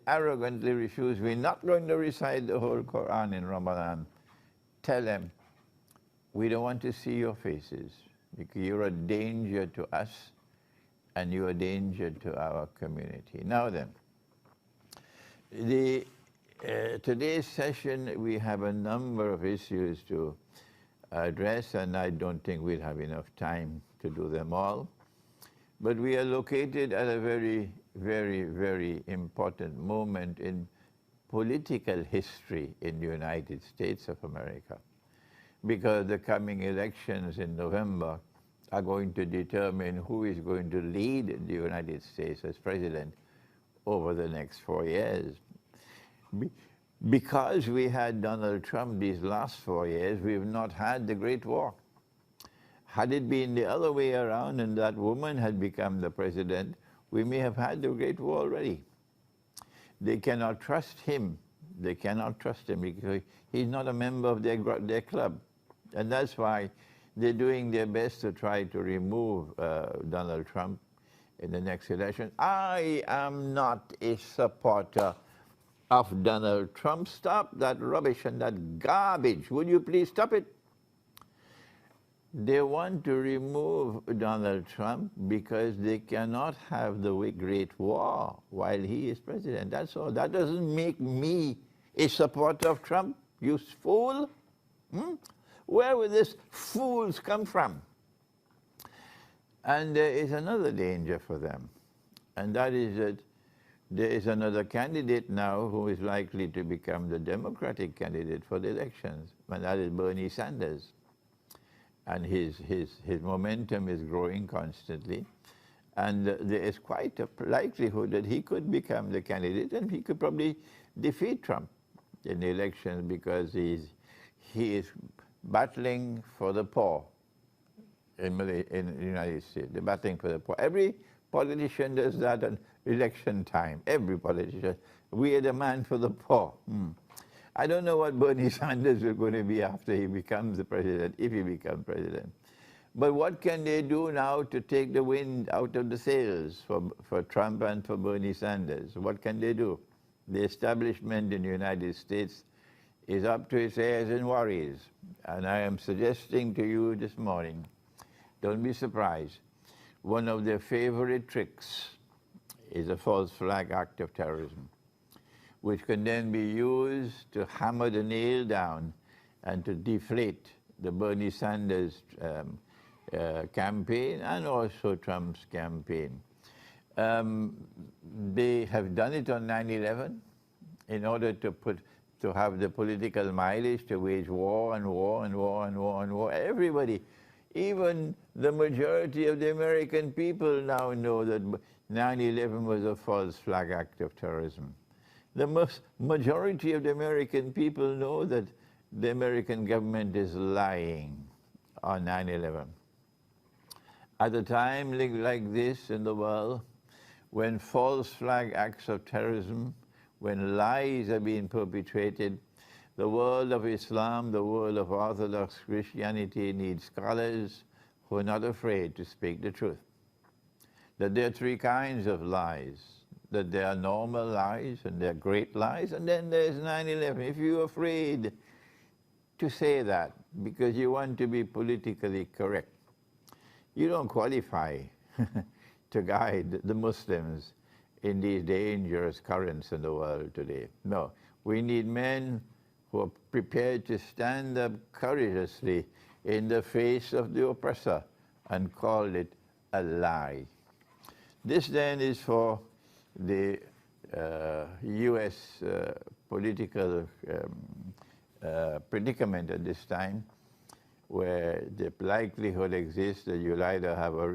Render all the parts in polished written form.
arrogantly refuse, we're not going to recite the whole Quran in Ramadan, tell them, we don't want to see your faces because you're a danger to us and you're a danger to our community. Now then, today's session, we have a number of issues to address, and I don't think we'll have enough time to do them all. But we are located at a very, very, very important moment in political history in the United States of America, because the coming elections in November are going to determine who is going to lead the United States as president over the next 4 years. Because we had Donald Trump these last 4 years, we've not had the Great War. Had it been the other way around and that woman had become the president, we may have had the Great War already. They cannot trust him. They cannot trust him because he's not a member of their club. And that's why they're doing their best to try to remove Donald Trump in the next election. I am not a supporter of Donald Trump. Stop that rubbish and that garbage. Would you please stop it? They want to remove Donald Trump because they cannot have the Great War while he is president. That's all. That doesn't make me a supporter of Trump, you fool. Where will these fools come from? And there is another danger for them, and that is that there is another candidate now who is likely to become the Democratic candidate for the elections, and that is Bernie Sanders. And his momentum is growing constantly. And there is quite a likelihood that he could become the candidate and he could probably defeat Trump in the elections because he is battling for the poor in the United States. They're battling for the poor. Every politician does that at election time. Every politician. We are the man for the poor. I don't know what Bernie Sanders is going to be after he becomes the president, if he becomes president. But what can they do now to take the wind out of the sails for Trump and for Bernie Sanders? What can they do? The establishment in the United States is up to its ears in worries. And I am suggesting to you this morning, don't be surprised, one of their favorite tricks is a false flag act of terrorism, which can then be used to hammer the nail down and to deflate the Bernie Sanders campaign and also Trump's campaign. They have done it on 9/11 in order to have the political mileage to wage war and war and war and war and war. Everybody, even the majority of the American people now know that 9/11 was a false flag act of terrorism. The majority of the American people know that the American government is lying on 9/11. At a time like this in the world, when false flag acts of terrorism, when lies are being perpetrated, the world of Islam, the world of Orthodox Christianity needs scholars who are not afraid to speak the truth. That there are three kinds of lies. That there are normal lies and there are great lies, and then there's 9/11. If you're afraid to say that because you want to be politically correct, you don't qualify to guide the Muslims in these dangerous currents in the world today. No, we need men who are prepared to stand up courageously in the face of the oppressor and call it a lie. This then is for the U.S. Political predicament at this time, where the likelihood exists that you'll either have a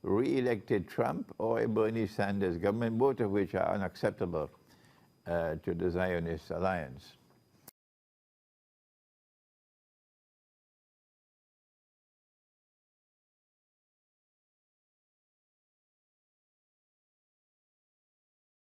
re-elected Trump or a Bernie Sanders government, both of which are unacceptable to the Zionist alliance.